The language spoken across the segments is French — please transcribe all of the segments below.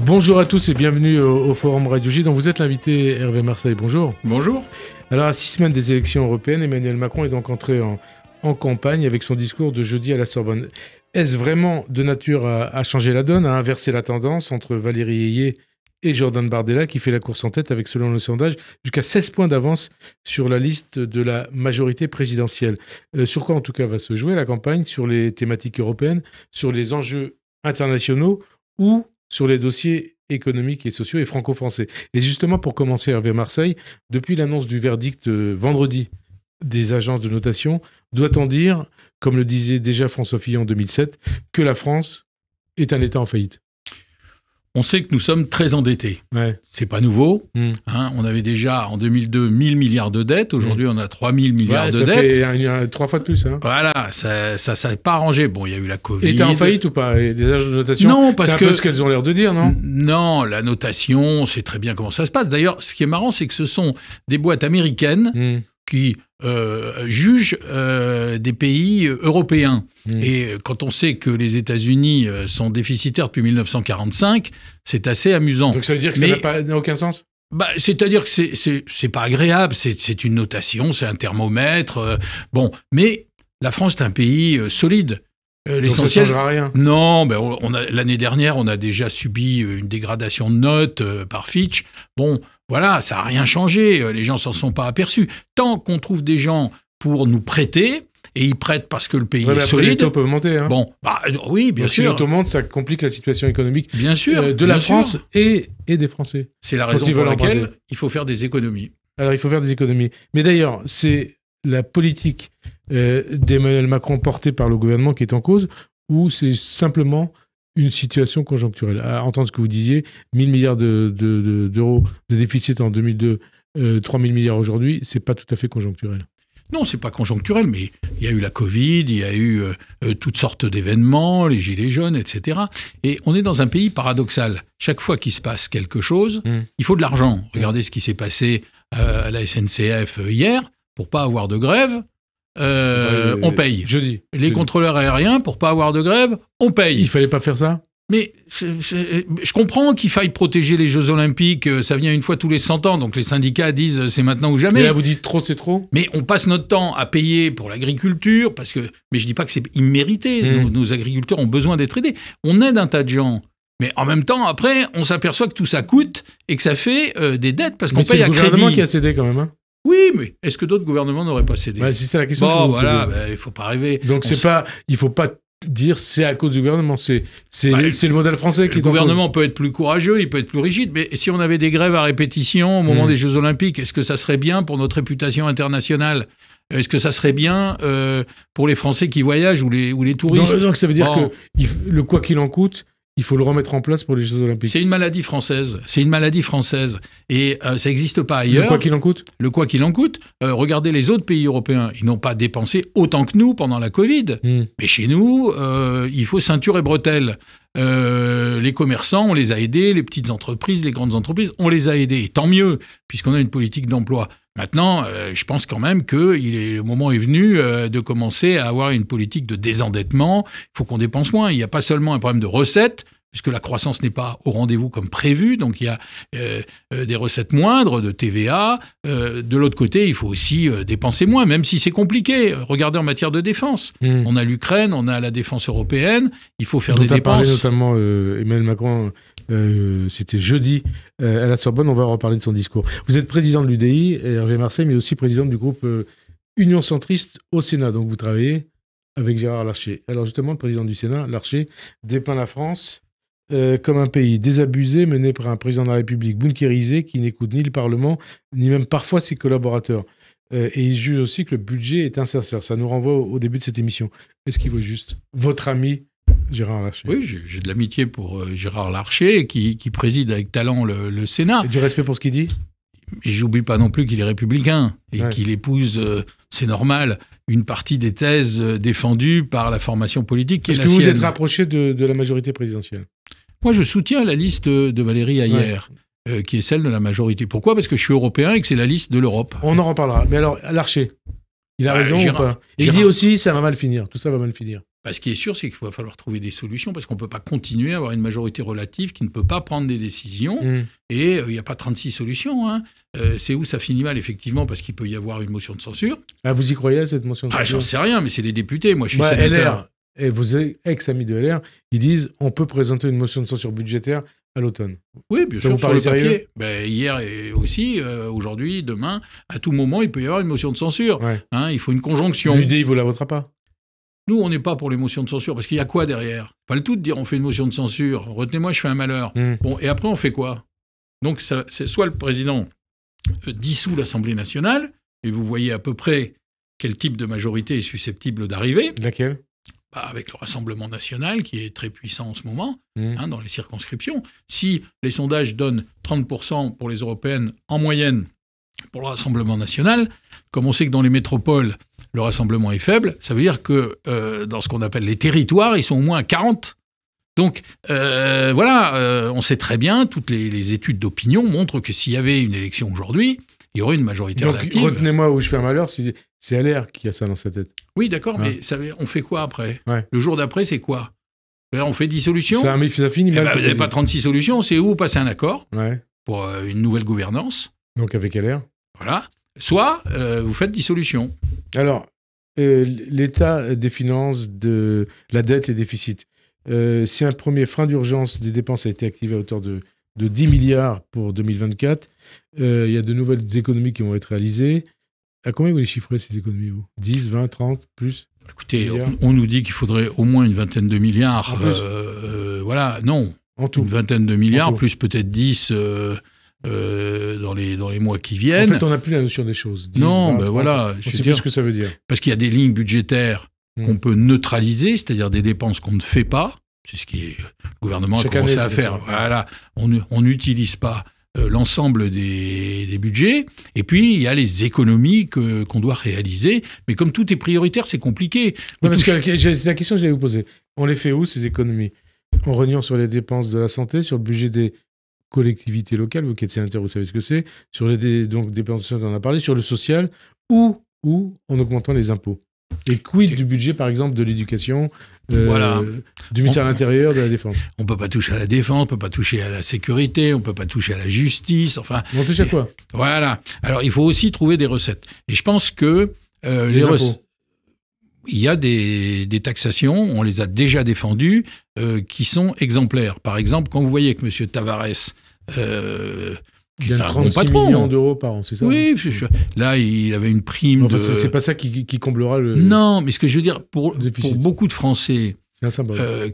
Bonjour à tous et bienvenue au Forum Radio J, dont vous êtes l'invité Hervé Marseille. Bonjour. Bonjour. Alors, à 6 semaines des élections européennes, Emmanuel Macron est donc entré en campagne avec son discours de jeudi à la Sorbonne. Est-ce vraiment de nature à changer la donne, à inverser la tendance entre Valérie Ayé et Jordan Bardella, qui fait la course en tête avec, selon le sondage, jusqu'à 16 points d'avance sur la liste de la majorité présidentielle? Sur quoi, en tout cas, va se jouer la campagne? Sur les thématiques européennes, sur les enjeux internationaux ou sur les dossiers économiques et sociaux et franco-français? Et justement, pour commencer, Hervé Marseille, depuis l'annonce du verdict vendredi des agences de notation, doit-on dire, comme le disait déjà François Fillon en 2007, que la France est un État en faillite? On sait que nous sommes très endettés. Ouais. C'est pas nouveau. On avait déjà en 2002 1000 milliards de dettes. Aujourd'hui, on a 3000 milliards de dettes. Ça fait 3 fois de plus. Hein. Voilà, ça s'est pas arrangé. Bon, il y a eu la Covid. État en faillite ou pas? Et des agences de notation? Non, parce que c'est un peu ce qu'elles ont l'air de dire, non? Non, la notation, on sait très bien comment ça se passe. D'ailleurs, ce qui est marrant, c'est que ce sont des boîtes américaines qui jugent des pays européens. Et quand on sait que les États-Unis sont déficitaires depuis 1945, c'est assez amusant. Donc ça veut dire que ça n'a aucun sens? C'est-à-dire que c'est pas agréable, c'est une notation, c'est un thermomètre. Bon, mais la France est un pays solide. L'essentiel, ça ne changera rien. Non, l'année dernière, on a déjà subi une dégradation de notes par Fitch. Bon, voilà, ça n'a rien changé. Les gens s'en sont pas aperçus. Tant qu'on trouve des gens pour nous prêter, et ils prêtent parce que le pays est solide. Les taux peuvent monter. Hein. Bon, oui, bien sûr. Si les taux montent, ça complique la situation économique de la bien France sûr. et des Français. C'est la raison pour laquelle il faut faire des économies. Alors, il faut faire des économies. Mais d'ailleurs, c'est la politique d'Emmanuel Macron portée par le gouvernement qui est en cause, ou c'est simplement une situation conjoncturelle? À entendre ce que vous disiez, 1000 milliards d'euros de déficit en 2002, 3000 milliards aujourd'hui, c'est pas tout à fait conjoncturel. Non, c'est pas conjoncturel, mais il y a eu la Covid, il y a eu toutes sortes d'événements, les gilets jaunes, etc. Et on est dans un pays paradoxal. Chaque fois qu'il se passe quelque chose, il faut de l'argent. Regardez ce qui s'est passé à la SNCF hier. Pour pas avoir de grève, on paye. Jeudi. Les contrôleurs aériens, pour pas avoir de grève, on paye. Il fallait pas faire ça? Mais je comprends qu'il faille protéger les Jeux Olympiques, ça vient une fois tous les 100 ans, donc les syndicats disent c'est maintenant ou jamais. Et là vous dites trop, c'est trop? Mais on passe notre temps à payer pour l'agriculture, mais je dis pas que c'est immérité, nos agriculteurs ont besoin d'être aidés. On aide un tas de gens, mais en même temps, après, on s'aperçoit que tout ça coûte et que ça fait des dettes, parce qu'on paye à crédit. C'est le gouvernement qui a cédé quand même, hein? Oui, mais est-ce que d'autres gouvernements n'auraient pas cédé? Si c'est la question. Bon, voilà, il faut pas rêver. Donc il faut pas dire c'est à cause du gouvernement, c'est le modèle français qui est en cause. Le gouvernement peut être plus courageux, il peut être plus rigide, mais si on avait des grèves à répétition au moment des Jeux Olympiques, est-ce que ça serait bien pour notre réputation internationale? Est-ce que ça serait bien pour les Français qui voyagent ou les touristes? Donc ça veut dire que le quoi qu'il en coûte, il faut le remettre en place pour les Jeux Olympiques. C'est une maladie française. C'est une maladie française. Et ça n'existe pas ailleurs. Le quoi qu'il en coûte? Le quoi qu'il en coûte. Regardez les autres pays européens. Ils n'ont pas dépensé autant que nous pendant la Covid. Mais chez nous, il faut ceinture et bretelles. Les commerçants, on les a aidés. Les petites entreprises, les grandes entreprises, on les a aidés. Et tant mieux, puisqu'on a une politique d'emploi. Maintenant, je pense quand même que le moment est venu de commencer à avoir une politique de désendettement. Il faut qu'on dépense moins. Il n'y a pas seulement un problème de recettes, puisque la croissance n'est pas au rendez-vous comme prévu. Donc, il y a des recettes moindres de TVA. De l'autre côté, il faut aussi dépenser moins, même si c'est compliqué. Regardez en matière de défense. On a l'Ukraine, on a la défense européenne. Il faut faire des dépenses. On a parlé notamment Emmanuel Macron... c'était jeudi à la Sorbonne, on va reparler de son discours. Vous êtes président de l'UDI, Hervé Marseille, mais aussi président du groupe Union Centriste au Sénat. Donc vous travaillez avec Gérard Larcher. Alors justement, le président du Sénat, Larcher, dépeint la France comme un pays désabusé, mené par un président de la République bunkérisé qui n'écoute ni le Parlement, ni même parfois ses collaborateurs. Et il juge aussi que le budget est insincère. Ça nous renvoie au début de cette émission. Est-ce qu'il vaut juste votre ami Gérard Larcher? Oui, j'ai de l'amitié pour Gérard Larcher, qui préside avec talent le Sénat. Et du respect pour ce qu'il dit? J'oublie pas non plus qu'il est républicain et qu'il épouse, c'est normal, une partie des thèses défendues par la formation politique qui est la sienne. Est-ce que vous êtes rapproché de la majorité présidentielle? Moi, je soutiens la liste de Valérie Ayé, qui est celle de la majorité. Pourquoi? Parce que je suis européen et que c'est la liste de l'Europe. On en reparlera. Mais alors, Larcher, il a raison ou pas? Il dit aussi ça va mal finir. Tout ça va mal finir. Ce qui est sûr, c'est qu'il va falloir trouver des solutions, parce qu'on ne peut pas continuer à avoir une majorité relative qui ne peut pas prendre des décisions. Et il n'y a pas 36 solutions. Hein. C'est où ça finit mal, effectivement, parce qu'il peut y avoir une motion de censure. Ah, vous y croyez à cette motion de censure? J'en sais rien, mais c'est les députés. Moi, je suis sénateur. LR, et vos ex-amis de LR, ils disent on peut présenter une motion de censure budgétaire à l'automne. Oui, bien sûr, sur le papier. Hier et aussi, aujourd'hui, demain, à tout moment, il peut y avoir une motion de censure. Ouais. Hein, il faut une conjonction. L'UDI, vous ne la votera pas? Nous, on n'est pas pour les motions de censure, parce qu'il y a quoi derrière? Pas le tout de dire on fait une motion de censure, retenez-moi, je fais un malheur. Bon, et après, on fait quoi? Donc, c'est soit le président dissout l'Assemblée nationale, et vous voyez à peu près quel type de majorité est susceptible d'arriver. Laquelle? Avec le Rassemblement national, qui est très puissant en ce moment, dans les circonscriptions. Si les sondages donnent 30% pour les européennes en moyenne pour le Rassemblement national, comme on sait que dans les métropoles, le rassemblement est faible, ça veut dire que dans ce qu'on appelle les territoires, ils sont au moins à 40. Donc on sait très bien, toutes les études d'opinion montrent que s'il y avait une élection aujourd'hui, il y aurait une majorité relative. Donc retenez-moi où je fais un malheur, c'est LR qui a ça dans sa tête. Oui, d'accord, mais on fait quoi après? Le jour d'après, c'est quoi? On fait dissolution? Ça finit mal. Vous n'avez pas 36 solutions, c'est où passer un accord ouais. pour une nouvelle gouvernance. Donc avec LR. Voilà. Soit vous faites dissolution. Alors, l'état des finances, de la dette, les déficits. Si un premier frein d'urgence des dépenses a été activé à hauteur de 10 milliards pour 2024, il y a de nouvelles économies qui vont être réalisées. À combien vous les chiffrez, ces économies, vous? 10, 20, 30, plus? Écoutez, on nous dit qu'il faudrait au moins une vingtaine de milliards. Voilà, non. En tout. Une vingtaine de milliards, plus peut-être 10 dans les mois qui viennent. En fait, on n'a plus la notion des choses. 10, non, 20, 30, voilà. On sait plus ce que ça veut dire. Parce qu'il y a des lignes budgétaires qu'on peut neutraliser, c'est-à-dire des dépenses qu'on ne fait pas. C'est ce que le gouvernement a commencé à faire. Voilà. On n'utilise pas l'ensemble des budgets. Et puis, il y a les économies qu'on doit réaliser. Mais comme tout est prioritaire, c'est compliqué. Non, parce que c'est la question que j'allais vous poser. On les fait où, ces économies? En reniant sur les dépenses de la santé, sur le budget des collectivités locales, vous qui êtes sénateur, vous savez ce que c'est, sur les dépenses, on en a parlé, sur le social, ou en augmentant les impôts. Et quid du budget, par exemple, de l'éducation, du ministère de l'Intérieur, de la Défense? On ne peut pas toucher à la défense, on ne peut pas toucher à la sécurité, on ne peut pas toucher à la justice. Enfin, on touche à quoi? Voilà. Alors, il faut aussi trouver des recettes. Et je pense que les impôts. Il y a des taxations, on les a déjà défendues, qui sont exemplaires. Par exemple, quand vous voyez que M. Tavares... il gagne 36 millions d'euros par an, c'est ça? Oui, c'est sûr. Là, il avait une prime de... C'est pas ça qui comblera le... Non, mais ce que je veux dire, pour beaucoup de Français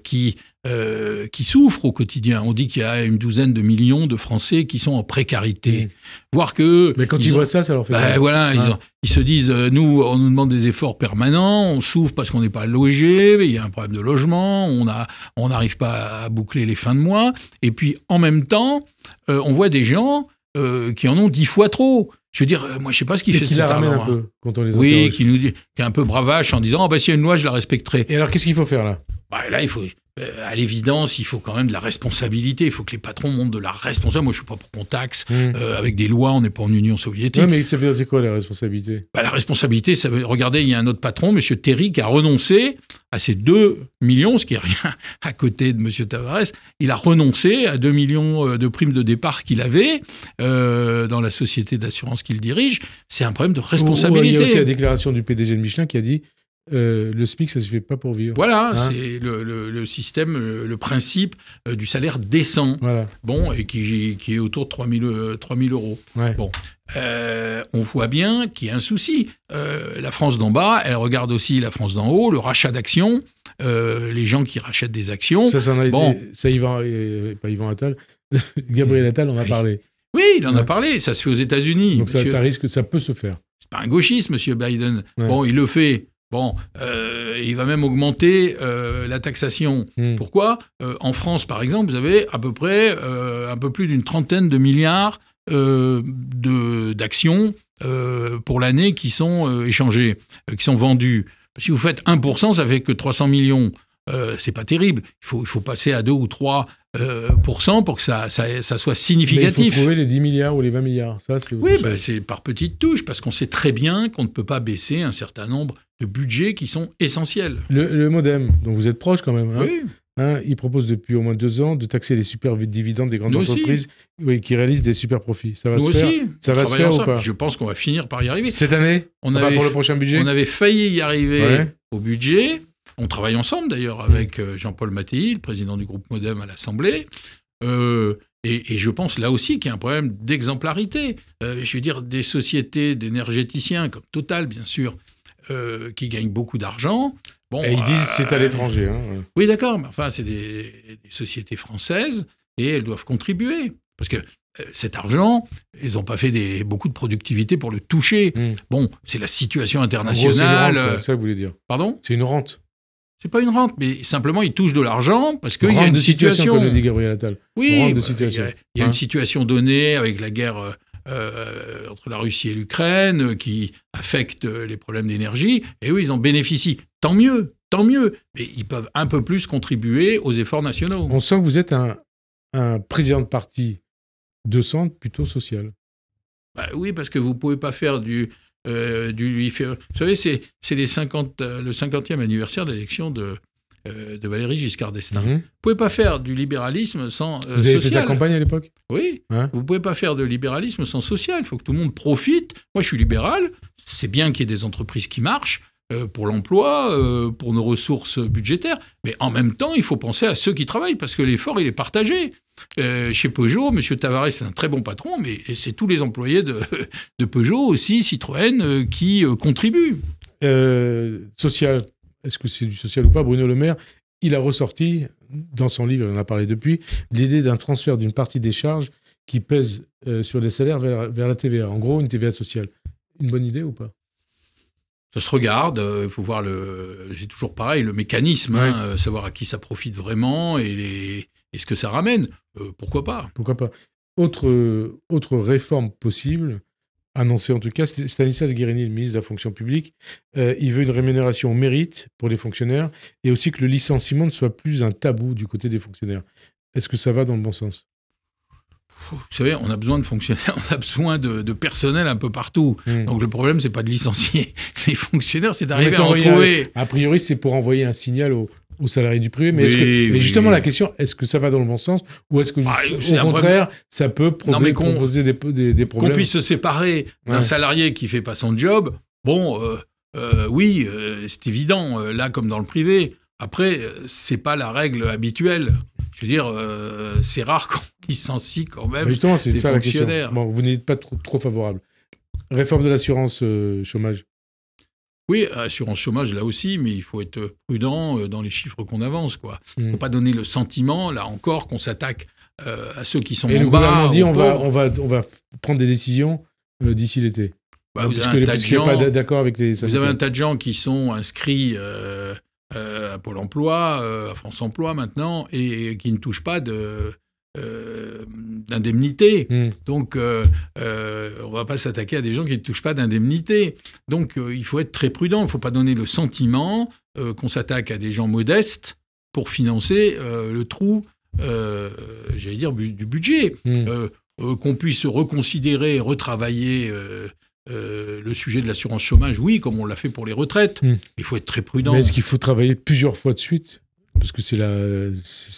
qui souffrent au quotidien, on dit qu'il y a une douzaine de millions de Français qui sont en précarité. Voire que... Mais quand ils voient ça leur fait... Ils se disent, nous, on nous demande des efforts permanents, on souffre parce qu'on n'est pas logé, il y a un problème de logement, on n'arrive pas à boucler les fins de mois. Et puis, en même temps, on voit des gens qui en ont 10 fois trop. Je veux dire, moi, je ne sais pas ce qu'il fait de cet argent. Qui la ramène un peu quand on les interroge. Oui, qui est un peu bravache en disant s'il y a une loi, je la respecterai. Et alors, qu'est-ce qu'il faut faire là? Là, il faut, à l'évidence, il faut quand même de la responsabilité. Il faut que les patrons montrent de la responsabilité. Moi, je ne suis pas pour qu'on taxe avec des lois. On n'est pas en Union soviétique. Non, mais ça veut dire quoi, la responsabilité? La responsabilité, ça veut... Regardez, il y a un autre patron, M. Terry, qui a renoncé à ces 2 millions, ce qui n'est rien à côté de M. Tavares. Il a renoncé à 2 millions de primes de départ qu'il avait dans la société d'assurance qu'il dirige. C'est un problème de responsabilité. Il y a aussi la déclaration du PDG de Michelin qui a dit le SMIC, ça ne se fait pas pour vivre. Voilà, c'est le système, le principe du salaire décent. Voilà. Bon, et qui est autour de 3 000 euros. Ouais. Bon, on voit bien qu'il y a un souci. La France d'en bas, elle regarde aussi la France d'en haut, le rachat d'actions, les gens qui rachètent des actions. Ça Yvan Attal, Gabriel Attal en a parlé. Oui, il en a parlé, ça se fait aux États-Unis. Donc ça risque, ça peut se faire. C'est pas un gauchiste, M. Biden. Ouais. Bon, il le fait. Bon, il va même augmenter la taxation. Pourquoi? En France, par exemple, vous avez à peu près un peu plus d'une trentaine de milliards d'actions pour l'année qui sont échangées, qui sont vendues. Si vous faites 1%, ça fait que 300 millions. C'est pas terrible. Il faut passer à 2 ou 3% pour que ça soit significatif. Mais il faut trouver les 10 milliards ou les 20 milliards. Ça, c'est par petites touches, parce qu'on sait très bien qu'on ne peut pas baisser un certain nombre budget qui sont essentiels. Le MoDem, dont vous êtes proche quand même, hein, Oui. Il propose depuis au moins 2 ans de taxer les super dividendes des grandes entreprises qui réalisent des super profits. Ça va se faire. Ça va se faire ou pas? Je pense qu'on va finir par y arriver. Cette année, pour le prochain budget, on avait failli y arriver au budget. On travaille ensemble d'ailleurs avec Jean-Paul Mattei, le président du groupe MoDem à l'Assemblée. Et je pense là aussi qu'il y a un problème d'exemplarité. Je veux dire, des sociétés d'énergéticiens comme Total, bien sûr, qui gagnent beaucoup d'argent. Bon, et ils disent c'est à l'étranger. Hein. Oui, d'accord, mais enfin, c'est des sociétés françaises et elles doivent contribuer. Parce que cet argent, ils n'ont pas fait beaucoup de productivité pour le toucher. Bon, c'est la situation internationale. En gros, c'est ça que vous voulez dire. Pardon ? C'est une rente. C'est pas une rente, mais simplement ils touchent de l'argent parce qu'il y a une situation. Comme le dit Gabriel Attal. Oui, rente de situation. Il y a une situation donnée avec la guerre entre la Russie et l'Ukraine qui affecte les problèmes d'énergie. Et oui, ils en bénéficient. Tant mieux. Mais ils peuvent un peu plus contribuer aux efforts nationaux. On sent que vous êtes un président de parti de centre plutôt social. Bah oui, parce que vous ne pouvez pas faire du vous savez, c'est le 50e anniversaire de l'élection de Valéry Giscard d'Estaing. Vous ne pouvez pas faire du libéralisme sans social. Vous avez fait sa campagne à l'époque ? Oui. Vous ne pouvez pas faire de libéralisme sans social. Il faut que tout le monde profite. Moi, je suis libéral. C'est bien qu'il y ait des entreprises qui marchent pour l'emploi, pour nos ressources budgétaires. Mais en même temps, il faut penser à ceux qui travaillent parce que l'effort, il est partagé. Chez Peugeot, M. Tavares est un très bon patron, mais c'est tous les employés de Peugeot aussi, Citroën, qui contribuent. Social, est-ce que c'est du social ou pas? Bruno Le Maire, il a ressorti, dans son livre, il en a parlé depuis, l'idée d'un transfert d'une partie des charges qui pèsent sur les salaires vers la TVA. En gros, une TVA sociale. Une bonne idée ou pas? Ça se regarde, il faut voir c'est toujours pareil, le mécanisme, savoir à qui ça profite vraiment et ce que ça ramène. Pourquoi pas? Pourquoi pas? Autre réforme possible, annoncée en tout cas, Stanislas Guérini, le ministre de la fonction publique, il veut une rémunération au mérite pour les fonctionnaires et aussi que le licenciement ne soit plus un tabou du côté des fonctionnaires. Est-ce que ça va dans le bon sens? Vous savez, on a besoin de fonctionnaires, on a besoin de personnel un peu partout. Donc le problème, c'est pas de licencier les fonctionnaires, c'est d'arriver à en trouver. A priori, c'est pour envoyer un signal aux salariés du privé. Mais, justement, la question, est-ce que ça va dans le bon sens ou est-ce que, au contraire, ça peut proposer des problèmes? Qu'on puisse se séparer d'un salarié qui fait pas son job, bon, oui, c'est évident, là comme dans le privé. Après, c'est pas la règle habituelle. Je veux dire, c'est rare qu'on licencie quand même justement, c'est des ça fonctionnaires. La question. Bon, vous n'êtes pas trop favorable. Réforme de l'assurance chômage. Oui, assurance chômage, là aussi, mais il faut être prudent dans les chiffres qu'on avance, quoi. Il ne faut pas donner le sentiment, là encore, qu'on s'attaque à ceux qui sont en bas. Et le gouvernement dit on va prendre des décisions d'ici l'été. Vous avez un tas de gens qui sont inscrits à Pôle emploi, à France Emploi maintenant, et qui ne touchent pas d'indemnité. Donc, on ne va pas s'attaquer à des gens qui ne touchent pas d'indemnité. Donc, il faut être très prudent. Il ne faut pas donner le sentiment qu'on s'attaque à des gens modestes pour financer le trou, j'allais dire, du budget. Qu'on puisse reconsidérer, retravailler le sujet de l'assurance chômage, oui, comme on l'a fait pour les retraites. Il faut être très prudent. Mais est-ce qu'il faut travailler plusieurs fois de suite? Parce que c'est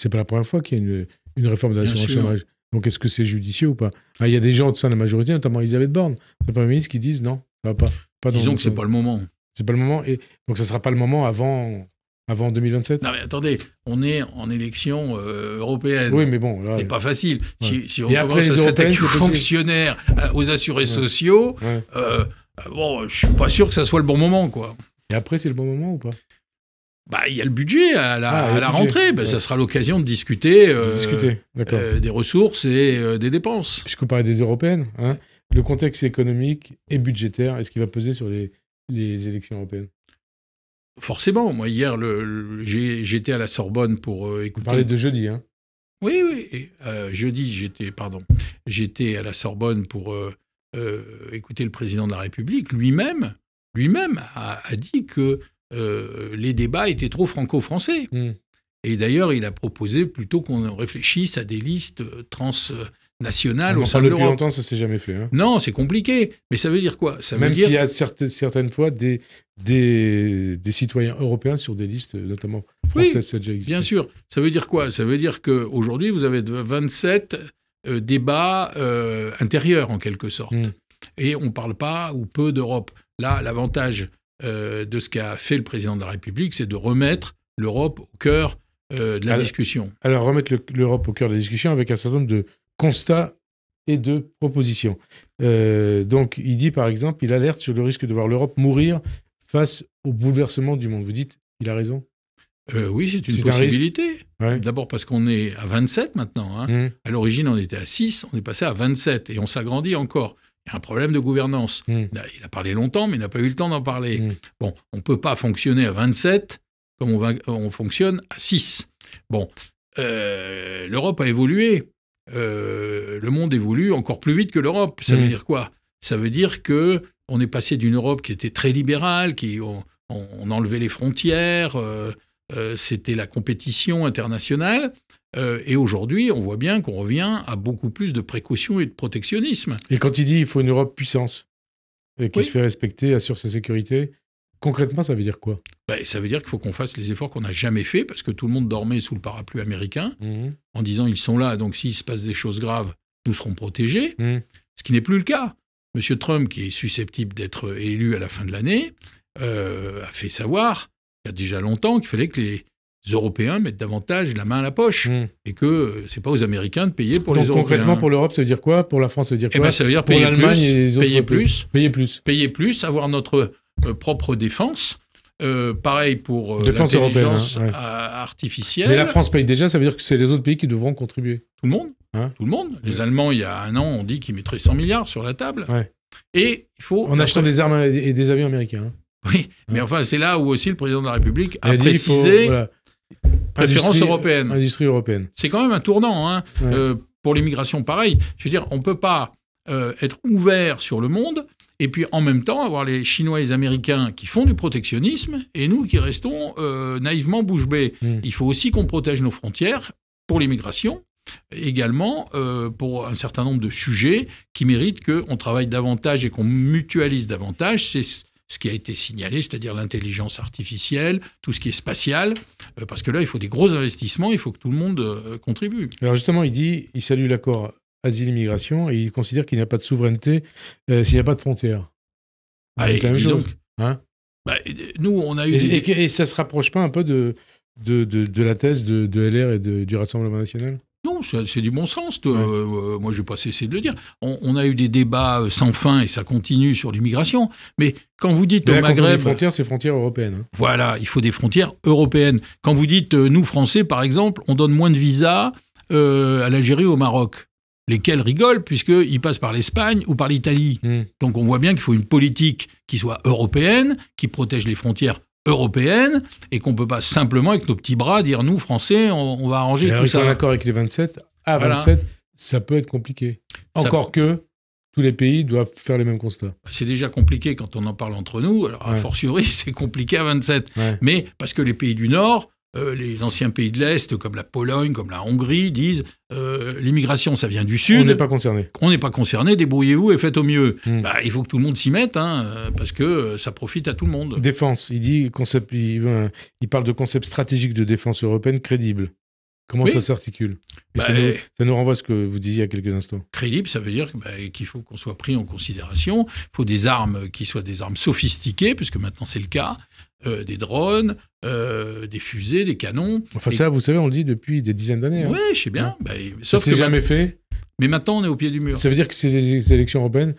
pas la première fois qu'il y a une réforme de l'assurance chômage. Donc est-ce que c'est judicieux ou pas? Il y a des gens au sein de la majorité, notamment Elisabeth Borne, le Premier ministre, qui disent non, ça va pas. Disons que c'est pas le moment. C'est pas le moment, et donc ça sera pas le moment avant 2027. Non mais attendez, on est en élection européenne. Oui, mais bon, là, c'est pas facile. Si on commence à s'attaquer aux fonctionnaires, aux assurés sociaux, bon, je suis pas sûr que ça soit le bon moment, quoi. Et après, c'est le bon moment ou pas? Il y a le budget à la rentrée. Ça sera l'occasion de discuter des ressources et des dépenses. Puisque vous parlez des européennes, le contexte économique et budgétaire, est-ce qu'il va peser sur les élections européennes? Forcément. Moi, hier, j'étais à la Sorbonne pour écouter... Vous parlez de jeudi, hein? Oui. Jeudi, j'étais à la Sorbonne pour écouter le président de la République. Lui-même a dit que les débats étaient trop franco-français. Et d'ailleurs, il a proposé plutôt qu'on réfléchisse à des listes nationale On au en sein parle de depuis l'Europe. longtemps, ça s'est jamais fait. Hein. Non, c'est compliqué. Mais ça veut dire quoi? Ça veut Même dire... s'il y a certaines fois des citoyens européens sur des listes, notamment françaises, Oui, ça a déjà existé. bien sûr. Ça veut dire quoi? Ça veut dire qu'aujourd'hui, vous avez 27 débats intérieurs, en quelque sorte. Et on ne parle pas ou peu d'Europe. Là, l'avantage de ce qu'a fait le président de la République, c'est de remettre l'Europe au cœur de la discussion. Alors, remettre l'Europe au cœur de la discussion avec un certain nombre de constats et de propositions. Donc, il dit, par exemple, il alerte sur le risque de voir l'Europe mourir face au bouleversement du monde. Vous dites, il a raison? Oui, c'est une possibilité. Ouais. D'abord parce qu'on est à 27 maintenant. Hein. À l'origine, on était à 6, on est passé à 27 et on s'agrandit encore. Il y a un problème de gouvernance. Il a parlé longtemps, mais il n'a pas eu le temps d'en parler. Bon, on ne peut pas fonctionner à 27 comme on fonctionne à 6. Bon, l'Europe a évolué. Le monde évolue encore plus vite que l'Europe. Ça veut dire quoi? Ça veut dire qu'on est passé d'une Europe qui était très libérale, on enlevait les frontières, c'était la compétition internationale. Et aujourd'hui, on voit bien qu'on revient à beaucoup plus de précautions et de protectionnisme. Et quand il dit qu'il faut une Europe puissance, qui se fait respecter, assure sa sécurité, concrètement, ça veut dire quoi? Ça veut dire qu'il faut qu'on fasse les efforts qu'on n'a jamais faits, parce que tout le monde dormait sous le parapluie américain, en disant ils sont là, donc s'il se passe des choses graves, nous serons protégés, ce qui n'est plus le cas. M. Trump, qui est susceptible d'être élu à la fin de l'année, a fait savoir, il y a déjà longtemps, qu'il fallait que les Européens mettent davantage la main à la poche et que c'est pas aux Américains de payer pour les Européens. Donc concrètement, pour l'Europe, ça veut dire quoi? Pour la France, ça veut dire quoi? Ça veut dire pour l'Allemagne et les autres payer plus, avoir notre propre défense. Pareil pour défense l'intelligence européenne, artificielle. Mais la France paye déjà, ça veut dire que c'est les autres pays qui devront contribuer. Tout le monde. Tout le monde. Les Allemands, il y a un an, ont dit qu'ils mettraient 100 milliards sur la table. Et il faut... En achetant des armes et des avions américains. Oui, mais enfin, c'est là où aussi le président de la République a précisé préférence européenne. Industrie européenne. C'est quand même un tournant. Pour l'immigration, pareil. Je veux dire, on ne peut pas être ouvert sur le monde et puis en même temps avoir les Chinois et les Américains qui font du protectionnisme et nous qui restons naïvement bouche bée. Il faut aussi qu'on protège nos frontières pour l'immigration, également pour un certain nombre de sujets qui méritent qu'on travaille davantage et qu'on mutualise davantage. C'est ce qui a été signalé, c'est-à-dire l'intelligence artificielle, tout ce qui est spatial, parce que là, il faut des gros investissements, il faut que tout le monde contribue. Alors justement, il salue l'accord asile-immigration et il considère qu'il n'y a pas de souveraineté s'il n'y a pas de frontières. C'est la même chose. Nous, on a eu et ça ne se rapproche pas un peu de la thèse de LR et du Rassemblement national? Non, c'est du bon sens. Moi, je ne vais pas cesser de le dire. On a eu des débats sans fin et ça continue sur l'immigration. Mais quand vous dites au Maghreb... Les frontières, c'est frontières européennes. Voilà, il faut des frontières européennes. Quand vous dites, nous, Français, par exemple, on donne moins de visas à l'Algérie ou au Maroc, lesquels rigolent puisqu'ils passent par l'Espagne ou par l'Italie. Donc on voit bien qu'il faut une politique qui soit européenne, qui protège les frontières européenne et qu'on ne peut pas simplement, avec nos petits bras, dire nous, Français, on va arranger tout ça. En accord avec les 27, à 27, ça peut être compliqué. Encore que tous les pays doivent faire les mêmes constats. C'est déjà compliqué quand on en parle entre nous. Alors, a fortiori, c'est compliqué à 27. Mais parce que les pays du Nord, les anciens pays de l'Est, comme la Pologne, comme la Hongrie, disent l'immigration, ça vient du Sud. On n'est pas concerné. On n'est pas concerné, débrouillez-vous et faites au mieux. Il faut que tout le monde s'y mette, parce que ça profite à tout le monde. Défense, il parle de concept stratégique de défense européenne crédible. Comment ça s'articule? Ça nous renvoie à ce que vous disiez il y a quelques instants. Crédible, ça veut dire qu'il faut qu'on soit pris en considération. Il faut des armes qui soient des armes sophistiquées, puisque maintenant c'est le cas. Des drones, des fusées, des canons. Enfin ça, vous savez, on le dit depuis des dizaines d'années. Oui, je sais bien. Sauf que c'est jamais fait. Mais maintenant, on est au pied du mur. Ça veut dire que c'est les élections européennes,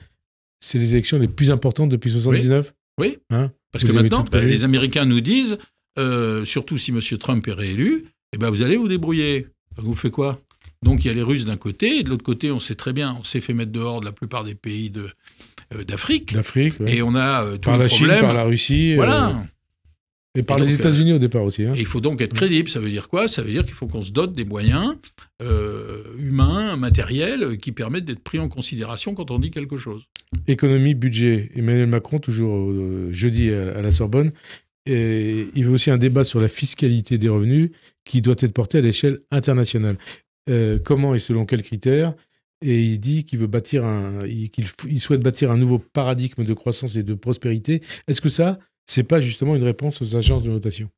c'est les élections les plus importantes depuis 1979. Oui. Parce que maintenant, les Américains nous disent, surtout si M. Trump est réélu, vous allez vous débrouiller. Vous faites quoi? Donc il y a les Russes d'un côté, et de l'autre côté, on sait très bien, on s'est fait mettre dehors de la plupart des pays d'Afrique. Et on a tous par les la problèmes. Chine, par la Russie. Voilà. Et par les États-Unis au départ aussi. Et il faut donc être crédible. Ça veut dire quoi? Ça veut dire qu'il faut qu'on se dote des moyens humains, matériels, qui permettent d'être pris en considération quand on dit quelque chose. Économie, budget. Emmanuel Macron, toujours jeudi à la Sorbonne, et il veut aussi un débat sur la fiscalité des revenus qui doit être porté à l'échelle internationale. Comment et selon quels critères et il dit qu'il veut qu'il souhaite bâtir un nouveau paradigme de croissance et de prospérité. Est-ce que ça, c'est pas justement une réponse aux agences de notation?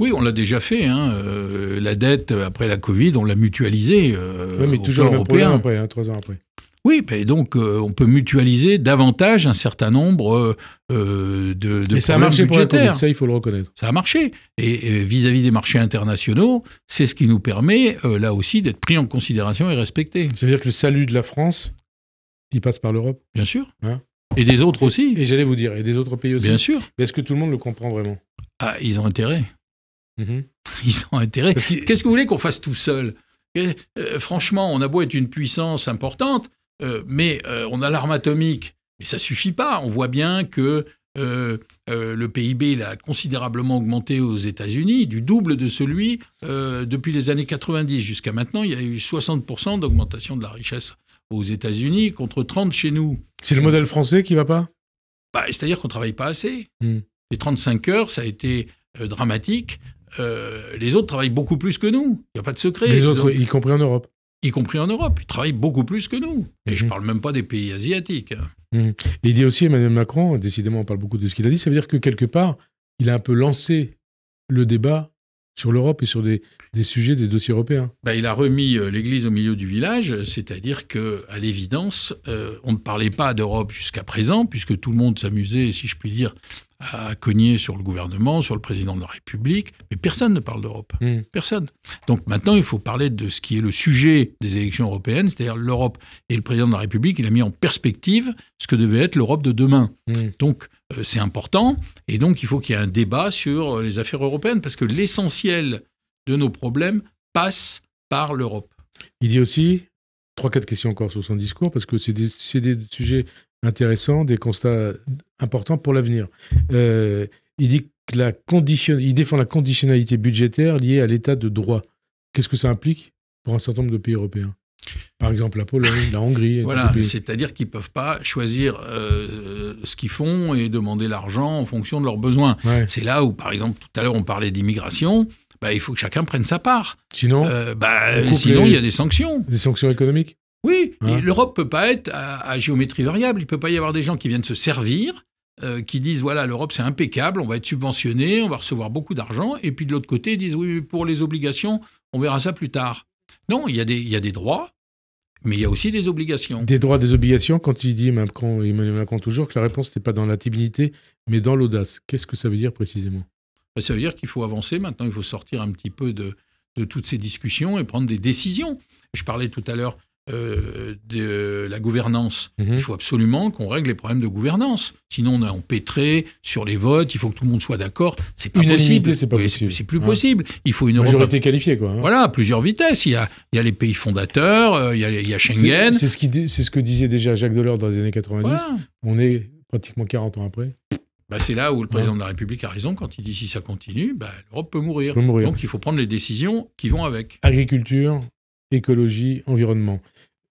Oui, on l'a déjà fait. La dette, après la Covid, on l'a mutualisée. Oui, mais toujours le même problème après, 3 ans après. Oui, donc on peut mutualiser davantage un certain nombre de et ça a marché pour la Covid, ça il faut le reconnaître. Ça a marché. Et vis-à-vis des marchés internationaux, c'est ce qui nous permet là aussi d'être pris en considération et respecté. Ça veut dire que le salut de la France, il passe par l'Europe? Bien sûr. Et des autres aussi. Et j'allais vous dire, et des autres pays aussi. Bien sûr. Mais est-ce que tout le monde le comprend vraiment? Ah, ils ont intérêt. Ils ont intérêt. Qu'est-ce que vous voulez qu'on fasse tout seul? Franchement, on a beau être une puissance importante, mais on a l'arme atomique. Et ça suffit pas. On voit bien que le PIB il a considérablement augmenté aux États-Unis, du double de celui depuis les années 90. Jusqu'à maintenant, il y a eu 60% d'augmentation de la richesse aux États-Unis contre 30% chez nous. C'est le modèle français qui va pas? C'est-à-dire qu'on ne travaille pas assez. Les 35 heures, ça a été dramatique. Les autres travaillent beaucoup plus que nous. Il n'y a pas de secret. Les autres, y compris en Europe. Y compris en Europe. Ils travaillent beaucoup plus que nous. Et je ne parle même pas des pays asiatiques. Et il dit aussi, Emmanuel Macron, décidément on parle beaucoup de ce qu'il a dit, ça veut dire que quelque part, il a un peu lancé le débat sur l'Europe et sur des sujets, des dossiers européens. Il a remis l'église au milieu du village, c'est-à-dire qu'à l'évidence, on ne parlait pas d'Europe jusqu'à présent, puisque tout le monde s'amusait, si je puis dire, à cogner sur le gouvernement, sur le président de la République, mais personne ne parle d'Europe. Personne. Donc maintenant, il faut parler de ce qui est le sujet des élections européennes, c'est-à-dire l'Europe et le président de la République. Il a mis en perspective ce que devait être l'Europe de demain. Donc c'est important, et donc il faut qu'il y ait un débat sur les affaires européennes, parce que l'essentiel de nos problèmes passe par l'Europe. Il dit aussi, 3-4 questions encore sur son discours, parce que c'est des sujets intéressants, des constats importants pour l'avenir. Il dit que il défend la conditionnalité budgétaire liée à l'état de droit. Qu'est-ce que ça implique pour un certain nombre de pays européens? Par exemple, la Pologne, la Hongrie. Voilà, c'est-à-dire qu'ils ne peuvent pas choisir ce qu'ils font et demander l'argent en fonction de leurs besoins. Ouais. C'est là où, par exemple, tout à l'heure, on parlait d'immigration. Il faut que chacun prenne sa part. Sinon, il y a des sanctions. Des sanctions économiques? Oui, et l'Europe ne peut pas être à géométrie variable. Il ne peut pas y avoir des gens qui viennent se servir, qui disent, voilà, l'Europe, c'est impeccable, on va être subventionné, on va recevoir beaucoup d'argent. Et puis de l'autre côté, ils disent, oui, pour les obligations, on verra ça plus tard. Non, il y a des droits, mais il y a aussi des obligations. Des droits, des obligations, quand il dit, Emmanuel Macron toujours, que la réponse n'est pas dans la timidité, mais dans l'audace. Qu'est-ce que ça veut dire précisément? Ça veut dire qu'il faut avancer. Maintenant, il faut sortir un petit peu de toutes ces discussions et prendre des décisions. Je parlais tout à l'heure de la gouvernance. Il faut absolument qu'on règle les problèmes de gouvernance. Sinon, on est empêtré sur les votes. Il faut que tout le monde soit d'accord. C'est pas possible. C'est pas possible. C'est plus possible. Il faut une majorité qualifiée, quoi. Voilà, à plusieurs vitesses. Il y a les pays fondateurs, il y a Schengen. C'est ce que disait déjà Jacques Delors dans les années 90. Voilà. On est pratiquement 40 ans après. C'est là où le président de la République a raison quand il dit si ça continue, l'Europe peut mourir. Donc il faut prendre les décisions qui vont avec. Agriculture, écologie, environnement.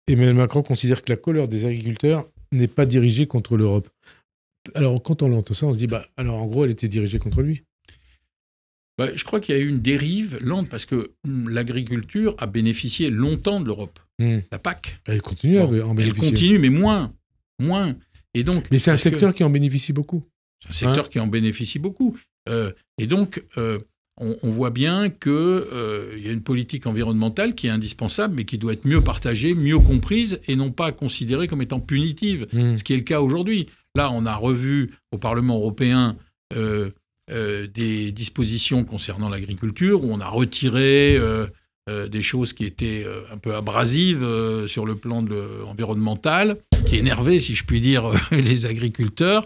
Emmanuel Macron considère que la colère des agriculteurs n'est pas dirigée contre l'Europe. Alors quand on entend ça, on se dit, alors en gros, elle était dirigée contre lui. Je crois qu'il y a eu une dérive lente parce que l'agriculture a bénéficié longtemps de l'Europe. La PAC. Elle continue à en bénéficier. Elle continue, mais moins. Et donc, mais c'est un secteur qui en bénéficie beaucoup. C'est un secteur qui en bénéficie beaucoup. Et donc, on voit bien qu'il y a une politique environnementale qui est indispensable, mais qui doit être mieux partagée, mieux comprise, et non pas considérée comme étant punitive, ce qui est le cas aujourd'hui. Là, on a revu au Parlement européen des dispositions concernant l'agriculture, où on a retiré des choses qui étaient un peu abrasives sur le plan environnemental, qui énervaient, si je puis dire, les agriculteurs.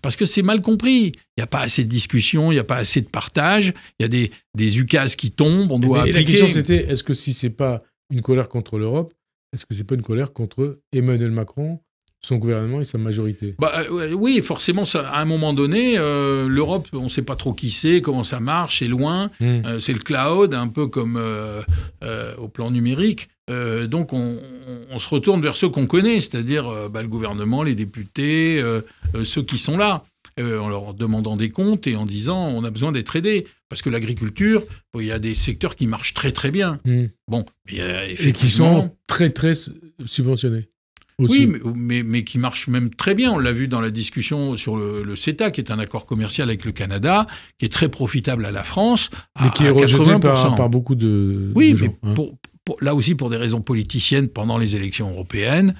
Parce que c'est mal compris. Il n'y a pas assez de discussion, il n'y a pas assez de partage, il y a des ukases qui tombent, on doit appliquer. La question c'était, est-ce que si ce n'est pas une colère contre l'Europe, est-ce que ce n'est pas une colère contre Emmanuel Macron, son gouvernement et sa majorité? Oui, forcément, à un moment donné, l'Europe, on ne sait pas trop qui c'est, comment ça marche, c'est loin, c'est le cloud, un peu comme au plan numérique. Donc, on se retourne vers ceux qu'on connaît, c'est-à-dire le gouvernement, les députés, ceux qui sont là. en leur demandant des comptes et en disant on a besoin d'être aidé. Parce que l'agriculture, il y a des secteurs qui marchent très très bien. Bon, et qui sont très très subventionnés. Aussi. Oui, mais qui marchent même très bien. On l'a vu dans la discussion sur le CETA, qui est un accord commercial avec le Canada, qui est très profitable à la France. Mais qui est rejeté par beaucoup de gens. Mais là aussi pour des raisons politiciennes pendant les élections européennes,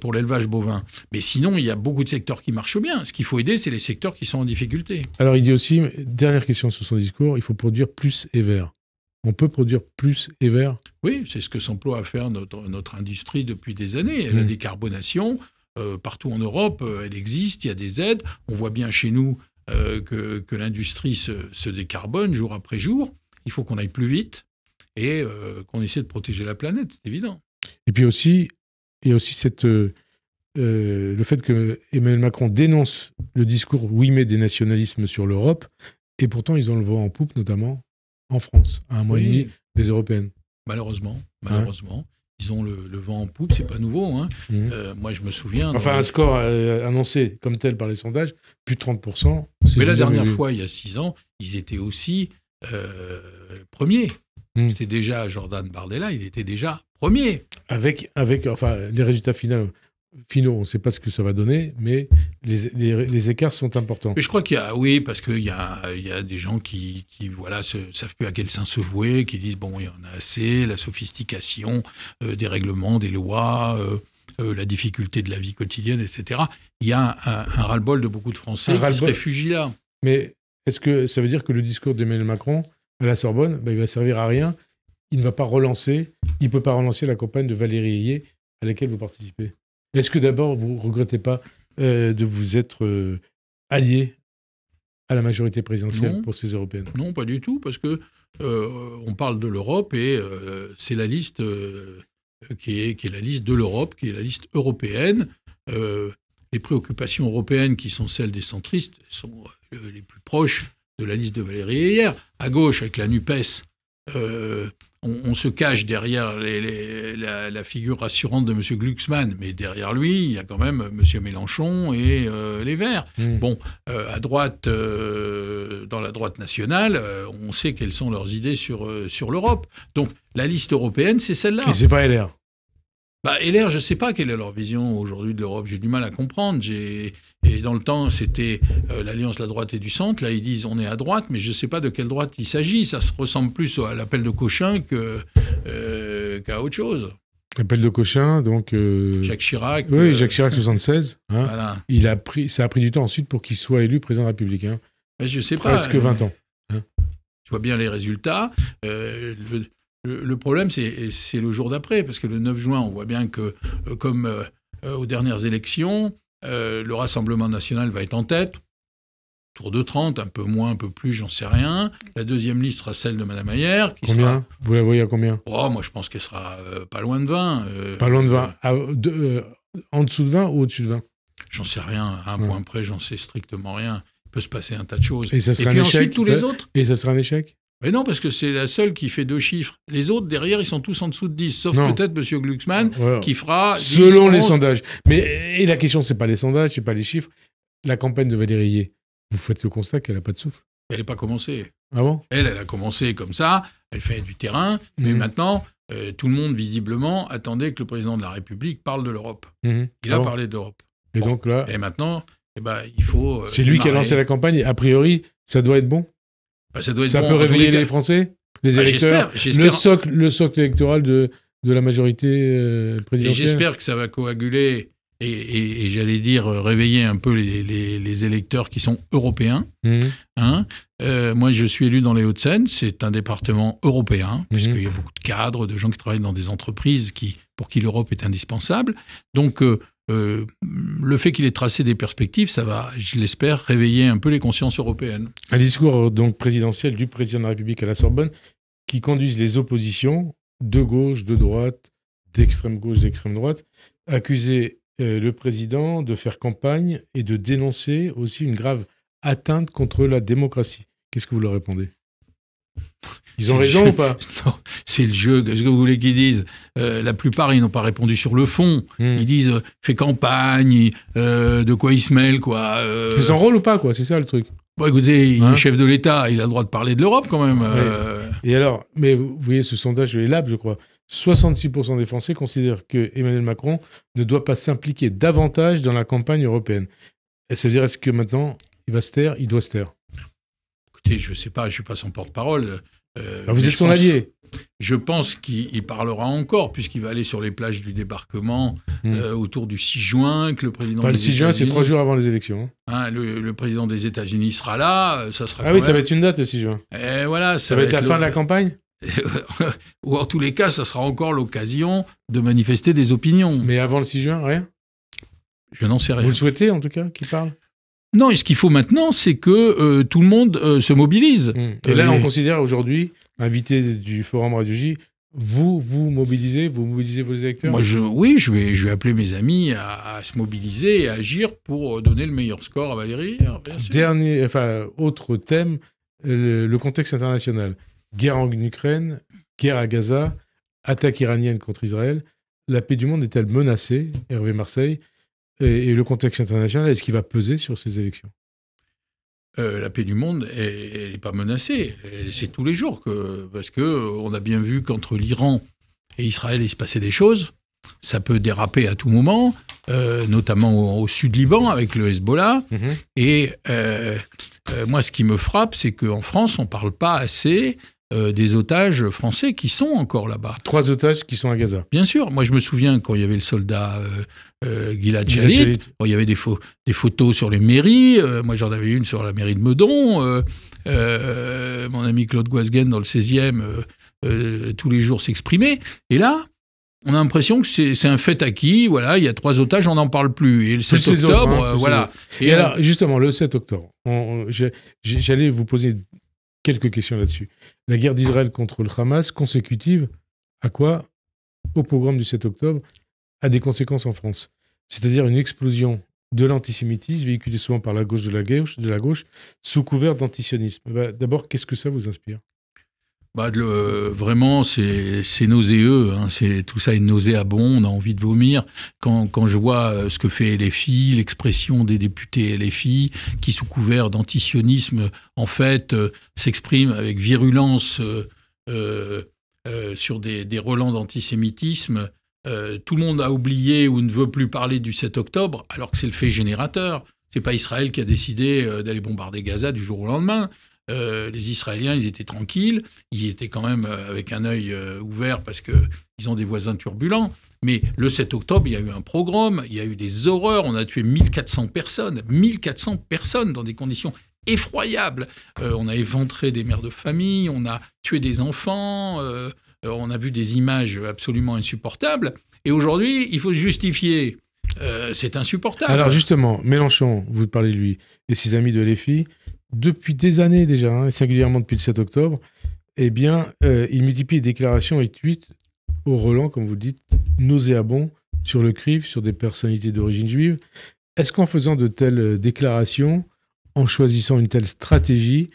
pour l'élevage bovin. Mais sinon, il y a beaucoup de secteurs qui marchent bien. Ce qu'il faut aider, c'est les secteurs qui sont en difficulté. Alors il dit aussi, dernière question sur son discours, il faut produire plus et vert. On peut produire plus et vert? Oui, c'est ce que s'emploie à faire notre industrie depuis des années. La décarbonation, partout en Europe, elle existe, il y a des aides. On voit bien chez nous que l'industrie se décarbone jour après jour. Il faut qu'on aille plus vite et qu'on essaie de protéger la planète, c'est évident. Et puis aussi, il y a aussi le fait que Emmanuel Macron dénonce le discours des nationalismes sur l'Europe, et pourtant ils ont le vent en poupe, notamment en France, à 1 mois et demi des européennes. Malheureusement. Ils ont le vent en poupe, c'est pas nouveau. Moi, je me souviens... un score annoncé comme tel par les sondages, plus de 30%. Mais la dernière fois, il y a 6 ans, ils étaient aussi premiers. C'était déjà Jordan Bardella, il était déjà premier. Avec les résultats finaux, on ne sait pas ce que ça va donner, mais les écarts sont importants. Mais je crois qu'il y a, parce qu'il y a des gens qui savent plus à quel sein se vouer, qui disent, bon, il y en a assez, la sophistication des règlements, des lois, la difficulté de la vie quotidienne, etc. Il y a un ras-le-bol de beaucoup de Français qui se réfugient là. Mais est-ce que ça veut dire que le discours d'Emmanuel Macron à la Sorbonne, il va servir à rien? Il ne va pas relancer, il ne peut pas relancer la campagne de Valérie Ayé à laquelle vous participez. Est-ce que d'abord, vous ne regrettez pas de vous être allié à la majorité présidentielle pour ces européennes? Non, pas du tout, parce que on parle de l'Europe et c'est la liste qui est la liste de l'Europe, qui est la liste européenne. Les préoccupations européennes, qui sont celles des centristes, sont les plus proches de la liste de Valérie Ayé. À gauche, avec la NUPES, on se cache derrière la figure rassurante de M. Glucksmann, mais derrière lui, il y a quand même M. Mélenchon et les Verts. Bon, à droite, dans la droite nationale, on sait quelles sont leurs idées sur l'Europe. Donc, la liste européenne, c'est celle-là. Et c'est pas LR. LR, je ne sais pas quelle est leur vision aujourd'hui de l'Europe. J'ai du mal à comprendre. Et dans le temps, c'était l'alliance de la droite et du centre. Là, ils disent on est à droite, mais je ne sais pas de quelle droite il s'agit. Ça se ressemble plus à l'appel de Cochin qu'à autre chose. L'appel de Cochin, donc... Jacques Chirac. Oui, Jacques Chirac, 76. Voilà. Ça a pris du temps ensuite pour qu'il soit élu président républicain. Mais je sais Presque pas. 20 ans. Tu vois bien les résultats. Le problème, c'est le jour d'après, parce que le 9 juin, on voit bien que, comme aux dernières élections, le Rassemblement national va être en tête, autour de 30, un peu moins, un peu plus, j'en sais rien. La deuxième liste sera celle de Mme Ayer. Combien ? Vous la voyez à combien ? Moi, je pense qu'elle sera pas loin de 20. Pas loin de 20. En dessous de 20 ou au-dessus de 20 ? J'en sais rien. À un point près, j'en sais strictement rien. Il peut se passer un tas de choses. Et ça sera puis un échec, ensuite, tous les autres. Et ça sera un échec ? Mais non, parce que c'est la seule qui fait 2 chiffres. Les autres, derrière, ils sont tous en dessous de 10, sauf peut-être M. Glucksmann, qui fera 10, selon 11. les sondages. Et la question, c'est pas les sondages, c'est pas les chiffres. La campagne de Valérie Ayé, vous faites le constat qu'elle n'a pas de souffle. Elle n'est pas commencée. Ah bon ? Elle a commencé comme ça, elle fait du terrain, mais maintenant, tout le monde, visiblement, attendait que le président de la République parle de l'Europe. Il a parlé de l'Europe. Et donc là... Et maintenant, il faut... c'est lui qui a lancé la campagne, a priori, ça doit être bon ? Ça doit être ça bon, peut réveiller les Français, les électeurs, j'espère. Le socle électoral de la majorité présidentielle. Et j'espère que ça va coaguler et j'allais dire réveiller un peu les électeurs qui sont européens. Moi, je suis élu dans les Hauts-de-Seine, c'est un département européen, puisqu'il y a beaucoup de cadres, de gens qui travaillent dans des entreprises pour qui l'Europe est indispensable. Donc, le fait qu'il ait tracé des perspectives, ça va, je l'espère, réveiller un peu les consciences européennes. Un discours donc présidentiel du président de la République à la Sorbonne qui conduise les oppositions de gauche, de droite, d'extrême gauche, d'extrême droite, accuser le président de faire campagne et de dénoncer aussi une grave atteinte contre la démocratie. Qu'est-ce que vous leur répondez ? Ils ont raison ou pas? Non, c'est le jeu. Qu'est-ce que vous voulez qu'ils disent? La plupart, ils n'ont pas répondu sur le fond. Ils disent fait campagne, de quoi ils se mêlent, quoi. Ils s'enrôlent ou pas, quoi? C'est ça le truc. Bon, écoutez, il est chef de l'État, il a le droit de parler de l'Europe quand même. Et alors, mais vous voyez ce sondage, les Lab, je crois, 66% des Français considèrent que Emmanuel Macron ne doit pas s'impliquer davantage dans la campagne européenne. Et ça veut dire, est-ce que maintenant, il va se taire, il doit se taire? Écoutez, je ne sais pas, je ne suis pas son porte-parole. Vous êtes son allié. Je pense qu'il parlera encore, puisqu'il va aller sur les plages du débarquement autour du 6 juin, que le président le 6 juin, c'est 3 jours avant les élections. Hein, le président des États-Unis sera là, ça sera. Ah oui, ça va être une date le 6 juin. Et voilà, ça va être la fin de la campagne. Ou en tous les cas, ça sera encore l'occasion de manifester des opinions. Mais avant le 6 juin, rien? Je n'en sais rien. Vous le souhaitez, en tout cas, qu'il parle? Non, et ce qu'il faut maintenant, c'est que tout le monde se mobilise. Et là, on considère aujourd'hui, invité du Forum Radio J, vous mobilisez vos électeurs? Moi, je vais appeler mes amis à se mobiliser et à agir pour donner le meilleur score à Valérie. Autre thème, le contexte international. Guerre en Ukraine, guerre à Gaza, attaque iranienne contre Israël. La paix du monde est-elle menacée, Hervé Marseille? Et le contexte international, est-ce qu'il va peser sur ces élections? La paix du monde, elle n'est pas menacée. C'est tous les jours. Parce qu'on a bien vu qu'entre l'Iran et Israël, il se passait des choses. Ça peut déraper à tout moment, notamment au sud Liban avec le Hezbollah. Et moi, ce qui me frappe, c'est qu'en France, on ne parle pas assez des otages français qui sont encore là-bas. 3 otages qui sont à Gaza. Bien sûr. Moi, je me souviens quand il y avait le soldat Gilad Shalit, il y avait des photos sur les mairies. Moi, j'en avais une sur la mairie de Meudon. Mon ami Claude Guasguen, dans le 16e, tous les jours s'exprimait. Et là, on a l'impression que c'est un fait acquis. Voilà, il y a 3 otages, on n'en parle plus. Et le 7 octobre, voilà. Et alors, justement, le 7 octobre, j'allais vous poser quelques questions là-dessus. La guerre d'Israël contre le Hamas, consécutive à quoi? Au pogrom du 7 octobre, a des conséquences en France. C'est-à-dire une explosion de l'antisémitisme, véhiculée souvent par la gauche de la gauche, sous couvert d'antisionisme. D'abord, qu'est-ce que ça vous inspire? Vraiment, c'est nauséeux. Hein. Tout ça est nauséabond. On a envie de vomir. Quand je vois ce que fait LFI, l'expression des députés LFI, qui sous couvert d'antisionisme, en fait, s'expriment avec virulence sur des relents d'antisémitisme. Tout le monde a oublié ou ne veut plus parler du 7 octobre, alors que c'est le fait générateur. C'est pas Israël qui a décidé d'aller bombarder Gaza du jour au lendemain. Les Israéliens, ils étaient tranquilles, ils étaient quand même avec un œil ouvert parce qu'ils ont des voisins turbulents. Mais le 7 octobre, il y a eu un pogrom, il y a eu des horreurs, on a tué 1400 personnes dans des conditions effroyables. On a éventré des mères de famille, on a tué des enfants, on a vu des images absolument insupportables. Et aujourd'hui, il faut se justifier. C'est insupportable. Alors justement, Mélenchon, vous parlez de lui, et ses amis de LFI, depuis des années déjà, singulièrement depuis le 7 octobre, eh bien, il multiplie les déclarations et tweets au relent, comme vous le dites, nauséabonds sur le CRIF, sur des personnalités d'origine juive. Est-ce qu'en faisant de telles déclarations, en choisissant une telle stratégie,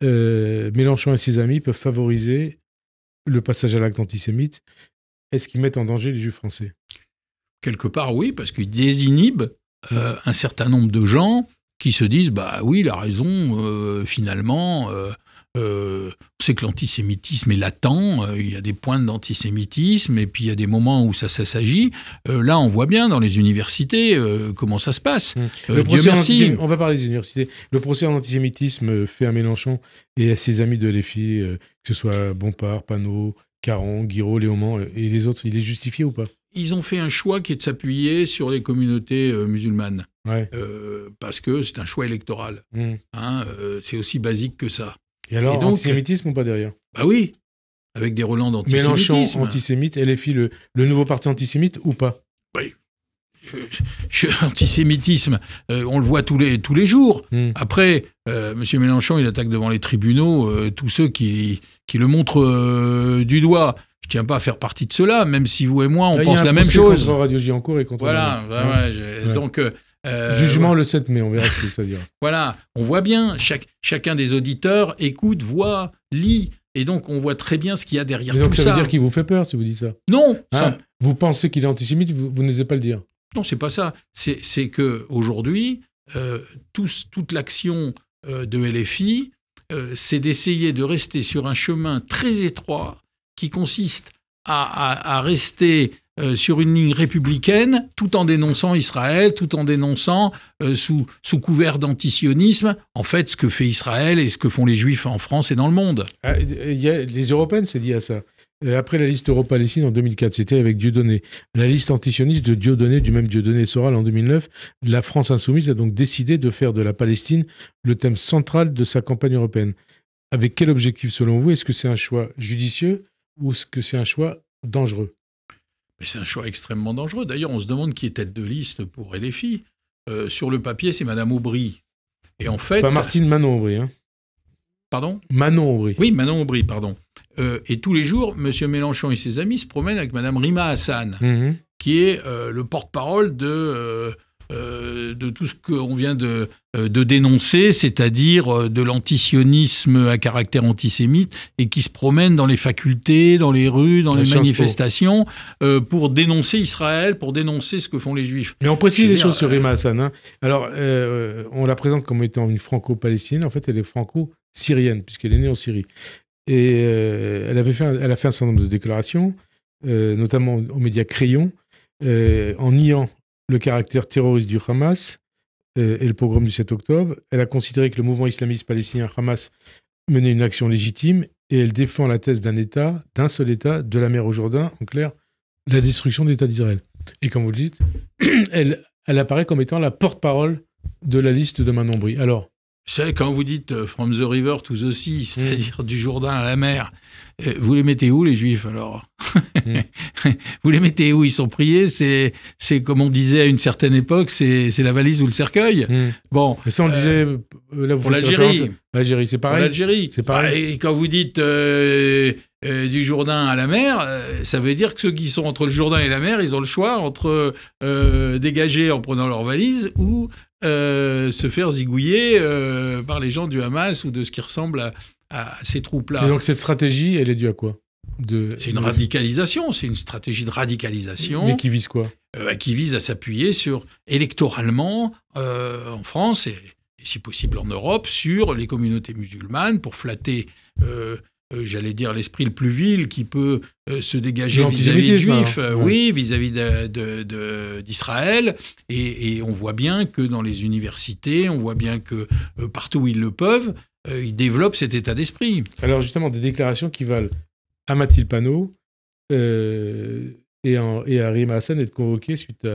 Mélenchon et ses amis peuvent favoriser le passage à l'acte antisémite? Est-ce qu'ils mettent en danger les juifs français? Quelque part, oui, parce qu'ils désinhibent un certain nombre de gens qui se disent, bah oui, il a raison, finalement, on sait que l'antisémitisme est latent, il y a des pointes d'antisémitisme, et puis il y a des moments où ça s'agit. Là, on voit bien dans les universités comment ça se passe. Dieu merci. On va parler des universités. Le procès en antisémitisme fait à Mélenchon et à ses amis de LFI, que ce soit Bompard, Panot, Caron, Guiraud, Léaumont et les autres, il est justifié ou pas? Ils ont fait un choix qui est de s'appuyer sur les communautés musulmanes. Ouais. Parce que c'est un choix électoral. C'est aussi basique que ça. Et alors, donc, antisémitisme ou pas derrière? Bah oui, avec des relents d'antisémitisme. Mélenchon antisémite, LFI, le nouveau parti antisémite ou pas? Oui. Antisémitisme, on le voit tous les jours. Après, M. Mélenchon, il attaque devant les tribunaux tous ceux qui le montrent du doigt. Je ne tiens pas à faire partie de cela, même si vous et moi, on pense la même chose. Contre Radio J en cours et contre... Voilà, donc... Jugement le 7 mai, on verra ce que ça dira. Voilà, on voit bien, chacun des auditeurs écoute, voit, lit Et donc, on voit très bien ce qu'il y a derrière donc, tout ça. Ça veut dire qu'il vous fait peur si vous dites ça? Non. Vous pensez qu'il est antisémite, vous n'osez pas le dire? Non, c'est pas ça. C'est qu'aujourd'hui, toute l'action de LFI, c'est d'essayer de rester sur un chemin très étroit qui consiste à rester sur une ligne républicaine tout en dénonçant Israël, tout en dénonçant sous couvert d'antisionisme, en fait, ce que fait Israël et ce que font les Juifs en France et dans le monde. Les Européennes, c'est lié à ça. Après la liste Euro-Palestine en 2004, c'était avec Dieudonné. La liste antisioniste de Dieudonné, du même Dieudonné Soral en 2009, la France insoumise a donc décidé de faire de la Palestine le thème central de sa campagne européenne. Avec quel objectif selon vous? Est-ce que c'est un choix judicieux ou est-ce que c'est un choix dangereux? Mais c'est un choix extrêmement dangereux. D'ailleurs, on se demande qui est tête de liste pour LFI. Sur le papier, c'est Madame Aubry. Et en fait... Pas Martine, Manon Aubry. Hein. Pardon? Manon Aubry. Oui, Manon Aubry, pardon. Et tous les jours, M. Mélenchon et ses amis se promènent avec Mme Rima Hassan, qui est le porte-parole de tout ce qu'on vient de dénoncer, c'est-à-dire de l'antisionisme à caractère antisémite, et qui se promène dans les facultés, dans les rues, dans les manifestations, pour dénoncer Israël, pour dénoncer ce que font les Juifs. Mais on précise les choses sur Rima Hassan. Hein. Alors, on la présente comme étant une franco-palestinienne. En fait, elle est franco-syrienne, puisqu'elle est née en Syrie. Et elle a fait un certain nombre de déclarations, notamment aux médias Crayon, en niant le caractère terroriste du Hamas et le pogrom du 7 octobre. Elle a considéré que le mouvement islamiste palestinien Hamas menait une action légitime et elle défend la thèse d'un seul État, de la mer au Jourdain, en clair, la destruction de l'État d'Israël. Et comme vous le dites, elle apparaît comme étant la porte-parole de la liste de Manon Aubry. Alors, c'est quand vous dites « from the river to the sea », c'est-à-dire du Jourdain à la mer, vous les mettez où, les Juifs, alors? Vous les mettez où? Ils sont priés, c'est comme on disait à une certaine époque, c'est la valise ou le cercueil. Bon, mais ça, on le disait là, vous pour l'Algérie. L'Algérie, c'est pareil. Pour l'Algérie. C'est pareil. Et quand vous dites du Jourdain à la mer, ça veut dire que ceux qui sont entre le Jourdain et la mer, ils ont le choix entre dégager en prenant leur valise ou se faire zigouiller par les gens du Hamas ou de ce qui ressemble à ces troupes-là. Et donc cette stratégie, elle est due à quoi? C'est une radicalisation, c'est une stratégie de radicalisation. Mais qui vise quoi? Qui vise à s'appuyer électoralement en France et si possible en Europe, sur les communautés musulmanes pour flatter, j'allais dire, l'esprit le plus vil qui peut se dégager vis-à-vis des Juifs, oui, vis-à-vis d'Israël. Et on voit bien que dans les universités, on voit bien que partout où ils le peuvent, ils développent cet état d'esprit. Alors justement, des déclarations qui valent à Mathilde Panot et à Rima Hassan d'être convoqués suite